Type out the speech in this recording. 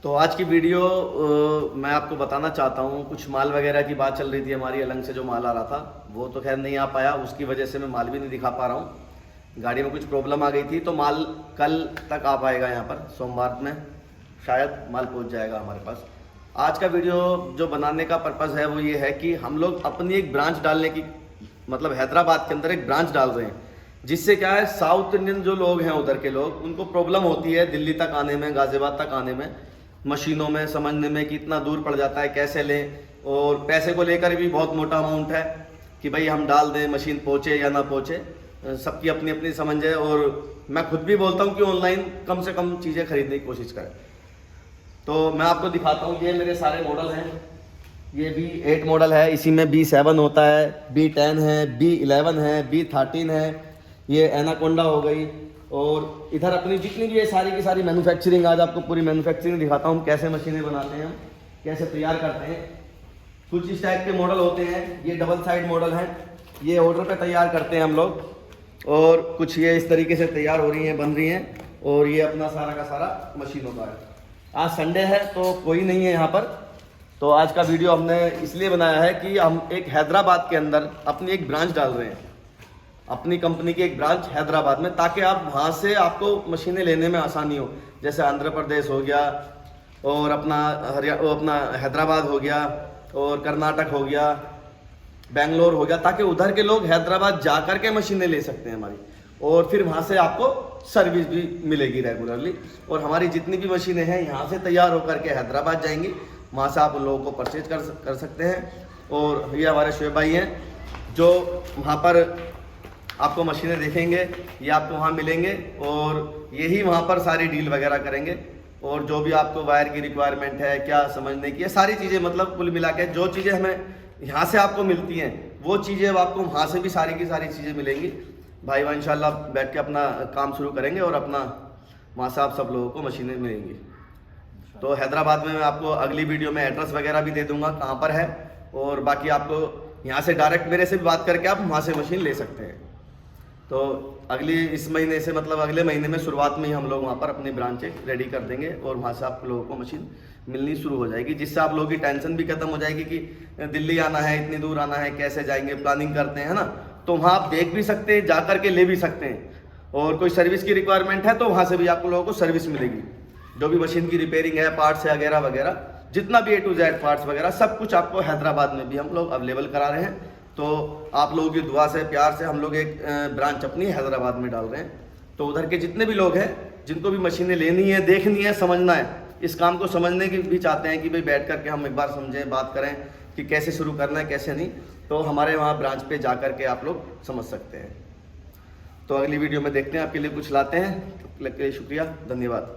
तो आज की वीडियो मैं आपको बताना चाहता हूँ, कुछ माल वगैरह की बात चल रही थी हमारी, अलंग से जो माल आ रहा था वो तो खैर नहीं आ पाया, उसकी वजह से मैं माल भी नहीं दिखा पा रहा हूँ। गाड़ी में कुछ प्रॉब्लम आ गई थी, तो माल कल तक आ पाएगा, यहाँ पर सोमवार में शायद माल पहुँच जाएगा हमारे पास। आज का वीडियो जो बनाने का पर्पज़ है वो ये है कि हम लोग अपनी एक ब्रांच डालने की, मतलब हैदराबाद के अंदर एक ब्रांच डाल रहे हैं, जिससे क्या है साउथ इंडियन जो लोग हैं उधर के लोग, उनको प्रॉब्लम होती है दिल्ली तक आने में, गाज़ियाबाद तक आने में, मशीनों में समझने में कि इतना दूर पड़ जाता है, कैसे लें, और पैसे को लेकर भी बहुत मोटा अमाउंट है कि भाई हम डाल दें, मशीन पहुँचे या ना पहुँचे, सबकी अपनी अपनी समझ है। और मैं खुद भी बोलता हूँ कि ऑनलाइन कम से कम चीज़ें खरीदने की कोशिश करें। तो मैं आपको दिखाता हूँ, ये मेरे सारे मॉडल हैं। ये B8 मॉडल है, इसी में B7 होता है, B10 है, B11 है, B13 है, ये एनाकोंडा हो गई। और इधर अपनी जितनी भी ये सारी की सारी मैन्युफैक्चरिंग, आज आपको पूरी मैन्युफैक्चरिंग दिखाता हूँ, कैसे मशीनें बनाते हैं हम, कैसे तैयार करते हैं। कुछ इस टाइप के मॉडल होते हैं, ये डबल साइड मॉडल हैं, ये ऑर्डर पे तैयार करते हैं हम लोग। और कुछ ये इस तरीके से तैयार हो रही हैं, बन रही हैं, और ये अपना सारा का सारा मशीनों का है। आज संडे है तो कोई नहीं है यहाँ पर, तो आज का वीडियो हमने इसलिए बनाया है कि हम एक हैदराबाद के अंदर अपनी एक ब्रांच डाल रहे हैं, अपनी कंपनी की एक ब्रांच हैदराबाद में, ताकि आप वहाँ से आपको मशीनें लेने में आसानी हो। जैसे आंध्र प्रदेश हो गया, और अपना हैदराबाद हो गया, और कर्नाटक हो गया, बेंगलोर हो गया, ताकि उधर के लोग हैदराबाद जा कर के मशीनें ले सकते हैं हमारी, और फिर वहाँ से आपको सर्विस भी मिलेगी रेगुलरली। और हमारी जितनी भी मशीनें हैं यहाँ से तैयार होकर के हैदराबाद जाएंगी, वहाँ से आप उन लोगों को परचेज कर सकते हैं। और ये हमारे शोएब भाई हैं जो वहाँ पर आपको मशीनें देखेंगे, ये आपको वहाँ मिलेंगे, और यही वहाँ पर सारी डील वगैरह करेंगे। और जो भी आपको वायर की रिक्वायरमेंट है, क्या समझने की है, सारी चीज़ें, मतलब कुल मिला के जो चीज़ें हमें यहाँ से आपको मिलती हैं वो चीज़ें अब आपको वहाँ से भी सारी की सारी चीज़ें मिलेंगी। भाई वहाँ इंशाल्लाह बैठ के अपना काम शुरू करेंगे, और अपना वहाँ से आप सब लोगों को मशीनें मिलेंगी। तो हैदराबाद में मैं आपको अगली वीडियो में एड्रेस वगैरह भी दे दूँगा कहाँ पर है, और बाकी आपको यहाँ से डायरेक्ट मेरे से भी बात करके आप वहाँ से मशीन ले सकते हैं। तो इस महीने से, मतलब अगले महीने में शुरुआत में ही हम लोग वहाँ पर अपनी ब्रांच रेडी कर देंगे, और वहाँ से आप लोगों को मशीन मिलनी शुरू हो जाएगी, जिससे आप लोगों की टेंशन भी खत्म हो जाएगी कि दिल्ली आना है, इतनी दूर आना है, कैसे जाएंगे, प्लानिंग करते हैं, है ना। तो वहाँ आप देख भी सकते हैं, जा कर के ले भी सकते हैं। और कोई सर्विस की रिक्वायरमेंट है तो वहाँ से भी आप लोगों को सर्विस मिलेगी। जो भी मशीन की रिपेयरिंग है, पार्ट्स है वगैरह वगैरह, जितना भी A to Z पार्ट्स वगैरह, सब कुछ आपको हैदराबाद में भी हम लोग अवेलेबल करा रहे हैं। तो आप लोगों की दुआ से, प्यार से हम लोग एक ब्रांच अपनी हैदराबाद में डाल रहे हैं। तो उधर के जितने भी लोग हैं, जिनको भी मशीनें लेनी है, देखनी है, समझना है, इस काम को समझने की भी चाहते हैं कि भाई बैठ करके हम एक बार समझें, बात करें कि कैसे शुरू करना है, कैसे नहीं, तो हमारे वहाँ ब्रांच पे जा कर के आप लोग समझ सकते हैं। तो अगली वीडियो में देखते हैं, आपके लिए कुछ लाते हैं। तब तक के लिए शुक्रिया, धन्यवाद।